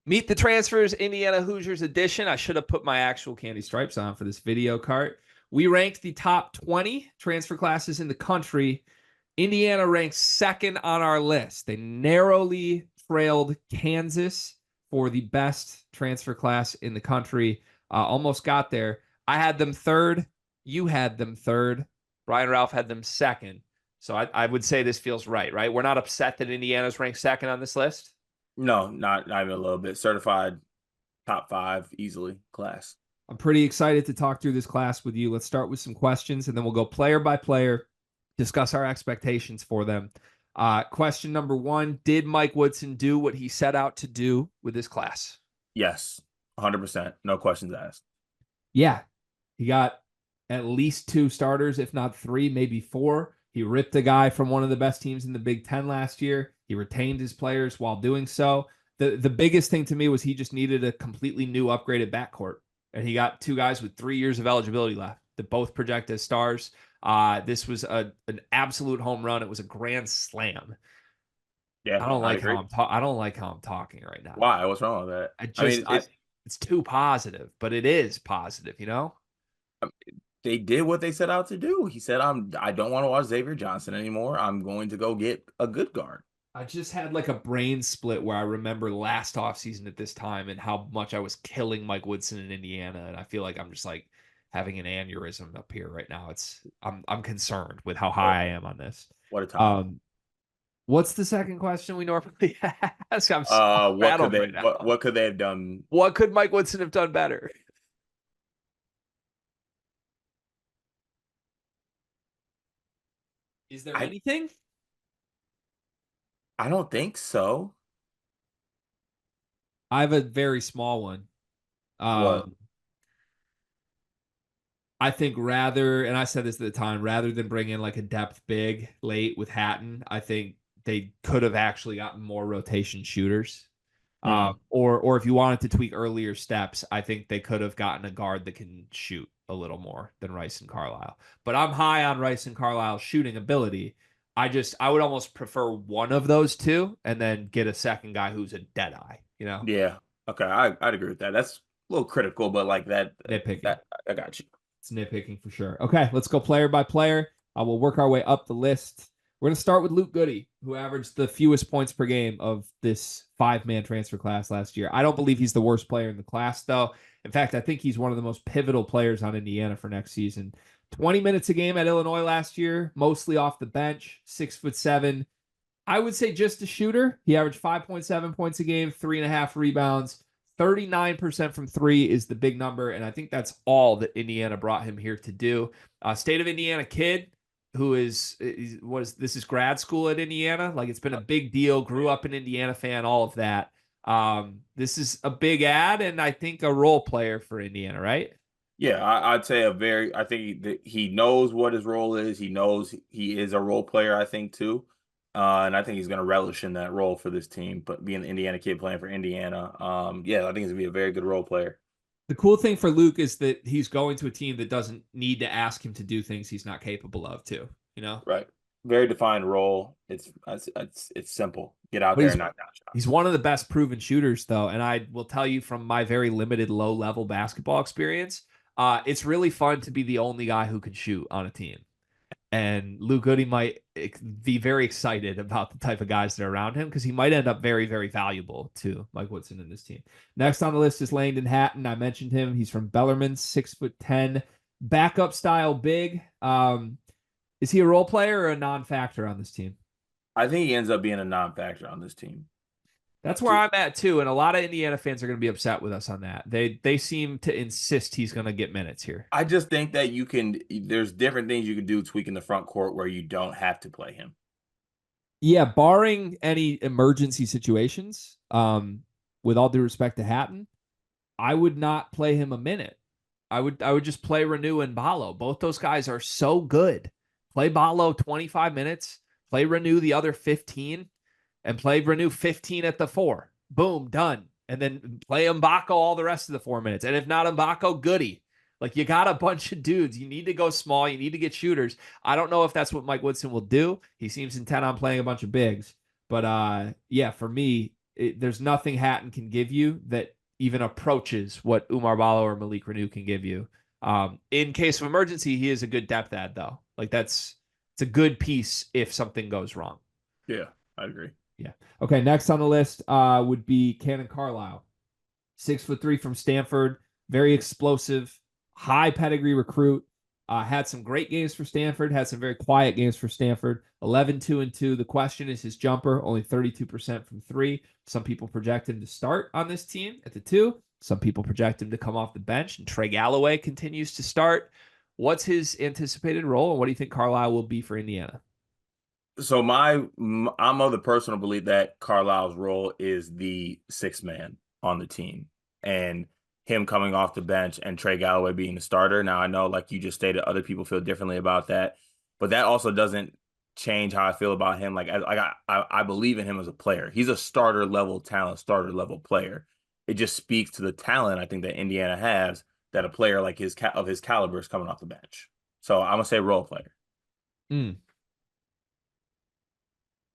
Meet the Transfers Indiana Hoosiers edition. I should have put my actual candy stripes on for this video cart. We ranked the top 20 transfer classes in the country. Indiana ranks second on our list. They narrowly trailed Kansas for the best transfer class in the country. Almost got there. I had them third. You had them third. Brian Ralph had them second. So I would say this feels right? We're not upset that Indiana's ranked second on this list. No, not even a little bit. Certified top 5 easily class. I'm pretty excited to talk through this class with you. Let's start with some questions, and then we'll go player by player, discuss our expectations for them. Question number 1, did Mike Woodson do what he set out to do with this class? Yes, 100%. No questions asked. Yeah. He got at least 2 starters, if not 3, maybe 4. He ripped a guy from one of the best teams in the Big Ten last year. He retained his players while doing so. The biggest thing to me was he just needed a completely new upgraded backcourt. And he got 2 guys with 3 years of eligibility left that both project as stars. This was an absolute home run. It was a grand slam. Yeah, I don't I like agree. I don't like how I'm talking right now. Why? What's wrong with that? It's too positive, but it is positive, they did what they set out to do. He said, I don't want to watch Xavier Johnson anymore. I'm going to go get a good guard. I just had like a brain split where I remember last offseason at this time and how much I was killing Mike Woodson in Indiana. And I feel like I'm just like having an aneurysm up here right now. I'm concerned with how high I am on this. What a time. What's the second question we normally ask? I'm so rattled right now. What could they have done? What could Mike Woodson have done better? Is there anything? I don't think so. I have a very small one. What? I think rather, and I said this at the time, rather than bring in like a depth big late with Hatton, I think they could have actually gotten more rotation shooters. Or if you wanted to tweak earlier steps, I think they could have gotten a guard that can shoot a little more than Rice and Carlisle. But I'm high on Rice and Carlisle's shooting ability. I would almost prefer one of those two and then get a second guy who's a dead eye, Yeah. Okay. I'd agree with that. That's a little critical, but like that, Nitpicking. I got you. It's nitpicking for sure. Okay, let's go player by player. We'll work our way up the list. We're going to start with Luke Goody, who averaged the fewest points per game of this 5-man transfer class last year. I don't believe he's the worst player in the class, though. In fact, I think he's one of the most pivotal players on Indiana for next season. 20 minutes a game at Illinois last year, mostly off the bench, 6'7". I would say just a shooter. He averaged 5.7 points a game, 3.5 rebounds. 39% from 3 is the big number, and I think that's all that Indiana brought him here to do. State of Indiana kid who this is grad school at Indiana. Like, it's been a big deal, grew up an Indiana fan, all of that. This is a big ad, and I think a role player for Indiana, right? Yeah, I'd say I think he knows what his role is. He knows he is a role player, I think, too. And I think he's going to relish in that role for this team, but being the Indiana kid playing for Indiana, yeah, I think he's going to be a very good role player. The cool thing for Luke is that he's going to a team that doesn't need to ask him to do things he's not capable of, too. Right. Very defined role. It's simple. Get out there and knock down shots. He's one of the best proven shooters, though, and I will tell you from my very limited low-level basketball experience, it's really fun to be the only guy who can shoot on a team. And Luke Goody might be very excited about the type of guys that are around him because he might end up very, very valuable to Mike Woodson in this team. Next on the list is Langdon Hatton. I mentioned him. He's from Bellarmine, 6'10", backup style big. Is he a role player or a non-factor on this team? I think he ends up being a non-factor on this team. That's where I'm at too, and a lot of Indiana fans are going to be upset with us on that. They seem to insist he's going to get minutes here. I just think that there's different things you can do tweaking the front court where you don't have to play him. Yeah, barring any emergency situations, with all due respect to Hatton, I would not play him a minute. I would just play Renew and Ballo. Both those guys are so good. Play Ballo 25 minutes, play Renew the other 15. And play Renew 15 at the 4. Boom, done. And then play Mbako all the rest of the 4 minutes. And if not Mbako, Goody. Like, you got a bunch of dudes. You need to go small. You need to get shooters. I don't know if that's what Mike Woodson will do. He seems intent on playing a bunch of bigs. But, yeah, for me, there's nothing Hatton can give you that even approaches what Umar Balo or Malik Renew can give you. In case of emergency, he is a good depth add though. Like it's a good piece if something goes wrong. Yeah, I agree. Yeah. Okay. Next on the list would be Cannon Carlisle, 6'3" from Stanford, very explosive, high pedigree recruit. Had some great games for Stanford, had some very quiet games for Stanford. 11, 2, and 2. The question is his jumper, only 32% from three. Some people project him to start on this team at the 2. Some people project him to come off the bench, and Trey Galloway continues to start. What's his anticipated role, and what do you think Carlisle will be for Indiana? So I'm of the personal belief that Carlisle's role is the sixth man on the team, and him coming off the bench and Trey Galloway being the starter. Now I know, like you just stated, other people feel differently about that, but that also doesn't change how I feel about him. Like I believe in him as a player. He's a starter level talent, starter level player. It just speaks to the talent I think that Indiana has, that a player like his caliber is coming off the bench. So I'm gonna say role player. Mm.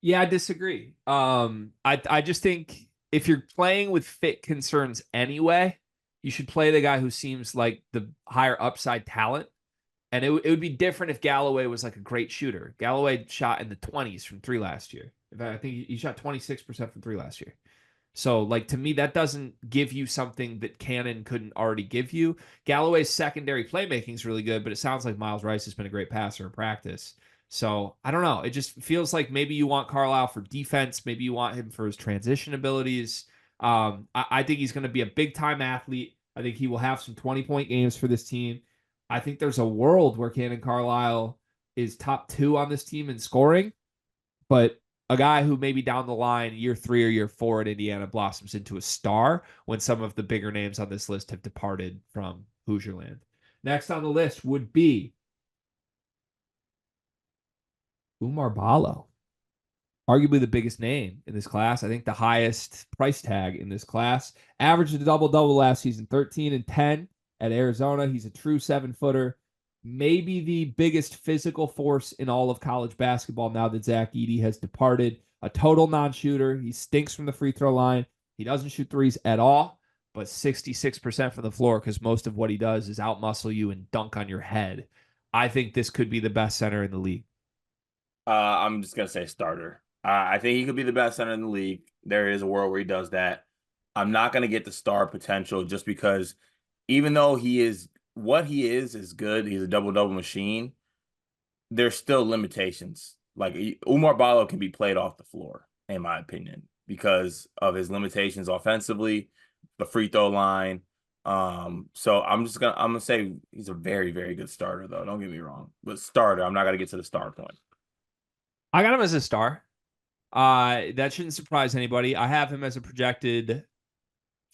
Yeah, I disagree. I just think if you're playing with fit concerns anyway, you should play the guy who seems like the higher upside talent. And it would be different if Galloway was like a great shooter. Galloway shot in the 20s from three last year. In fact, I think he shot 26% from three last year. So, like, to me, that doesn't give you something that Cannon couldn't already give you. Galloway's secondary playmaking is really good, but it sounds like Miles Rice has been a great passer in practice. So, I don't know. It just feels like maybe you want Carlisle for defense. Maybe you want him for his transition abilities. I think he's going to be a big time athlete. I think he will have some 20-point games for this team. I think there's a world where Cannon Carlisle is top 2 on this team in scoring, but a guy who maybe down the line, year 3 or year 4 at Indiana, blossoms into a star when some of the bigger names on this list have departed from Hoosierland. Next on the list would be Umar Balo, arguably the biggest name in this class. I think the highest price tag in this class. Averaged a double-double last season, 13 and 10 at Arizona. He's a true 7-footer. Maybe the biggest physical force in all of college basketball now that Zach Edey has departed. A total non-shooter. He stinks from the free throw line. He doesn't shoot threes at all, but 66% from the floor because most of what he does is outmuscle you and dunk on your head. I think this could be the best center in the league. I'm just gonna say starter. I think he could be the best center in the league. There is a world where he does that. I'm not gonna get the star potential just because, even though he is what he is good. He's a double double machine. There's still limitations. Like Umar Balo can be played off the floor, in my opinion, because of his limitations offensively, the free throw line. So I'm gonna say he's a very, very good starter, though. Don't get me wrong, but starter. I'm not gonna get to the star point. I got him as a star. That shouldn't surprise anybody. I have him as a projected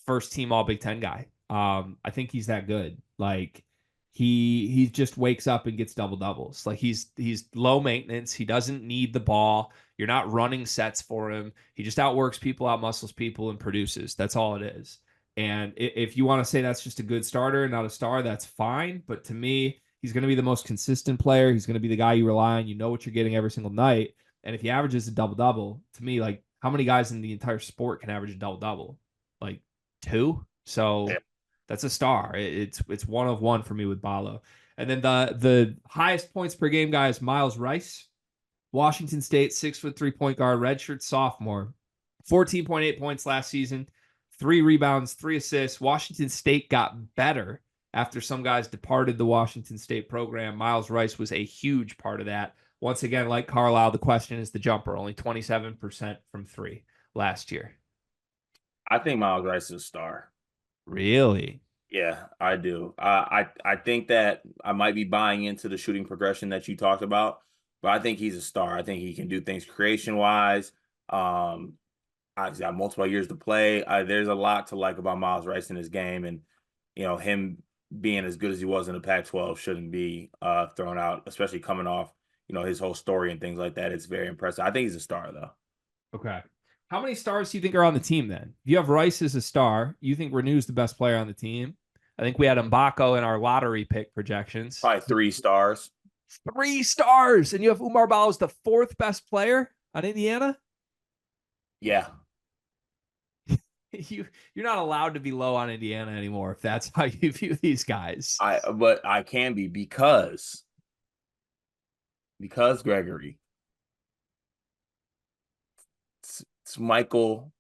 first team All Big Ten guy. I think he's that good. Like he just wakes up and gets double doubles. Like he's low maintenance. He doesn't need the ball. You're not running sets for him. He just outworks people, outmuscles people, and produces. That's all it is. And if you want to say that's just a good starter, not a star, that's fine. But to me, he's going to be the most consistent player. He's going to be the guy you rely on. You know what you're getting every single night. And if he averages a double double, to me, like how many guys in the entire sport can average a double double? Like 2. So Yeah. that's a star. It's one of one for me with Balo. And then the highest points per game guy is Miles Rice, Washington State, 6'3" point guard, redshirt sophomore, 14.8 points last season, 3 rebounds, 3 assists. Washington State got better after some guys departed the Washington State program. Miles Rice was a huge part of that. Once again, like Carlisle, the question is the jumper, only 27% from 3 last year. I think Miles Rice is a star. Really? Yeah, I do. I think that I might be buying into the shooting progression that you talked about, but I think he's a star. I think he can do things creation wise. He's got multiple years to play. There's a lot to like about Miles Rice in his game, and him being as good as he was in the Pac-12 shouldn't be thrown out, especially coming off his whole story and things like that. It's very impressive. I think he's a star though. Okay. How many stars do you think are on the team then? If you have Rice as a star, you think Renew's the best player on the team. I think we had Mbako in our lottery pick projections. Probably 3 stars. 3 stars. And you have Umar Bal as the 4th best player on Indiana? Yeah. you're not allowed to be low on Indiana anymore if that's how you view these guys. But I can be because Gregory, it's Michael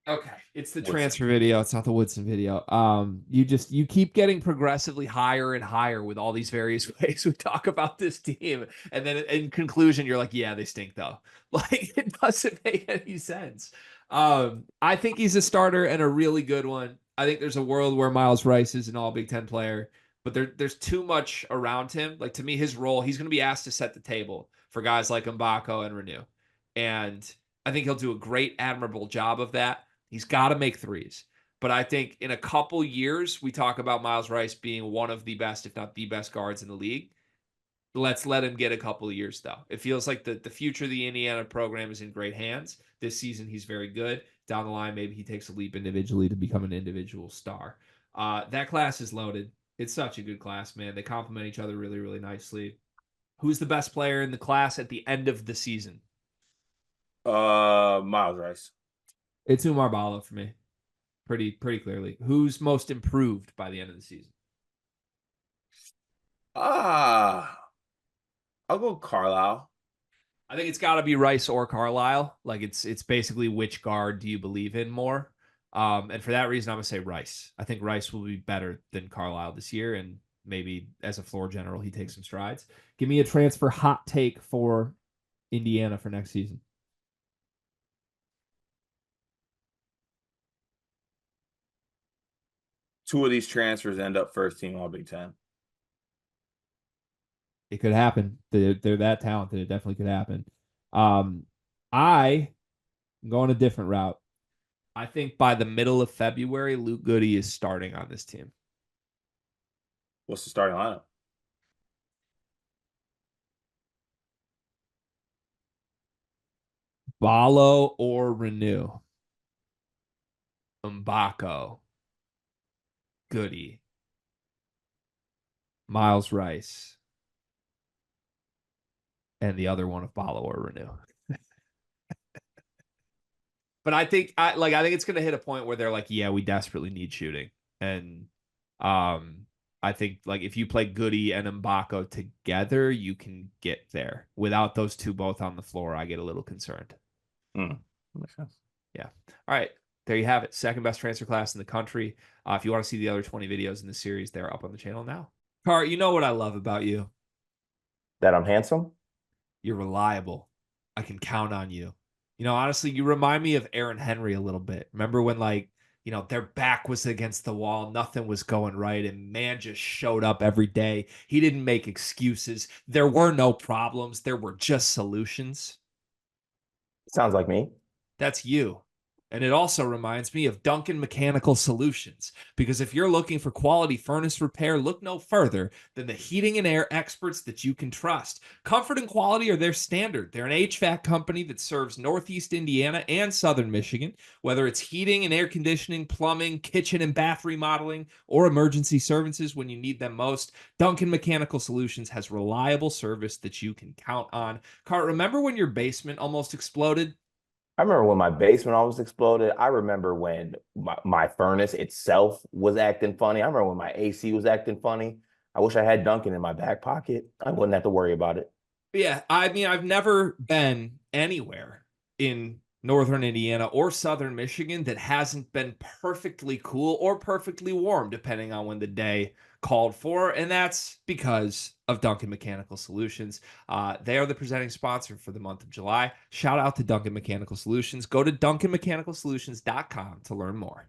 Okay, it's the Woodson. transfer video. It's not the Woodson video. You keep getting progressively higher and higher with all these various ways we talk about this team, and then in conclusion, you're like, yeah, they stink though. Like it doesn't make any sense. I think he's a starter and a really good one. I think there's a world where Miles Rice is an All Big Ten player, but there's too much around him. Like to me, his role, he's going to be asked to set the table for guys like Mbako and Renew, and I think he'll do a great, admirable job of that. He's got to make threes. But I think in a couple years, we talk about Miles Rice being one of the best, if not the best guards in the league. Let's let him get a couple of years, though. It feels like the future of the Indiana program is in great hands. This season, he's very good. Down the line, maybe he takes a leap individually to become an individual star. That class is loaded. It's such a good class, man. They complement each other really, really nicely. Who's the best player in the class at the end of the season? Miles Rice. It's Umar Bala for me. Pretty clearly. Who's most improved by the end of the season? Ah, I'll go Carlisle. I think it's got to be Rice or Carlisle. Like it's basically which guard do you believe in more? And for that reason, I'm gonna say Rice. I think Rice will be better than Carlisle this year, and maybe as a floor general, he takes some strides. Give me a transfer hot take for Indiana for next season. Two of these transfers end up first team All Big Ten. It could happen. They're that talented. It definitely could happen. I am going a different route. I think by the middle of February, Luke Goody is starting on this team. What's the starting lineup? Balo or Renew. Mbako. Goody. Miles Rice. And the other one of Balo or Renew. But I think it's gonna hit a point where they're like, yeah, we desperately need shooting. And I think like if you play Goody and Mbako together, you can get there. Without those two both on the floor, I get a little concerned. Makes sense. Yeah. All right. There you have it. Second best transfer class in the country. If you want to see the other 20 videos in the series, they're up on the channel now. Car, you know what I love about you? That I'm handsome? You're reliable. I can count on you. You know, honestly, you remind me of Aaron Henry a little bit. Remember when, like, you know, their back was against the wall, nothing was going right, and man just showed up every day. He didn't make excuses. There were no problems. There were just solutions. Sounds like me. That's you. And it also reminds me of Duncan Mechanical Solutions, because if you're looking for quality furnace repair, look no further than the heating and air experts that you can trust. Comfort and quality are their standard. They're an HVAC company that serves Northeast Indiana and Southern Michigan, whether it's heating and air conditioning, plumbing, kitchen and bath remodeling, or emergency services when you need them most. Duncan Mechanical Solutions has reliable service that you can count on. Cart, remember when your basement almost exploded? I remember when my basement almost exploded. I remember when my furnace itself was acting funny. I remember when my AC was acting funny. I wish I had Duncan in my back pocket. I wouldn't have to worry about it. Yeah, I mean, I've never been anywhere in northern Indiana or southern Michigan that hasn't been perfectly cool or perfectly warm, depending on when the day called for. And that's because of Duncan Mechanical Solutions. They are the presenting sponsor for the month of July. Shout out to Duncan Mechanical Solutions. Go to duncanmechanicalsolutions.com to learn more.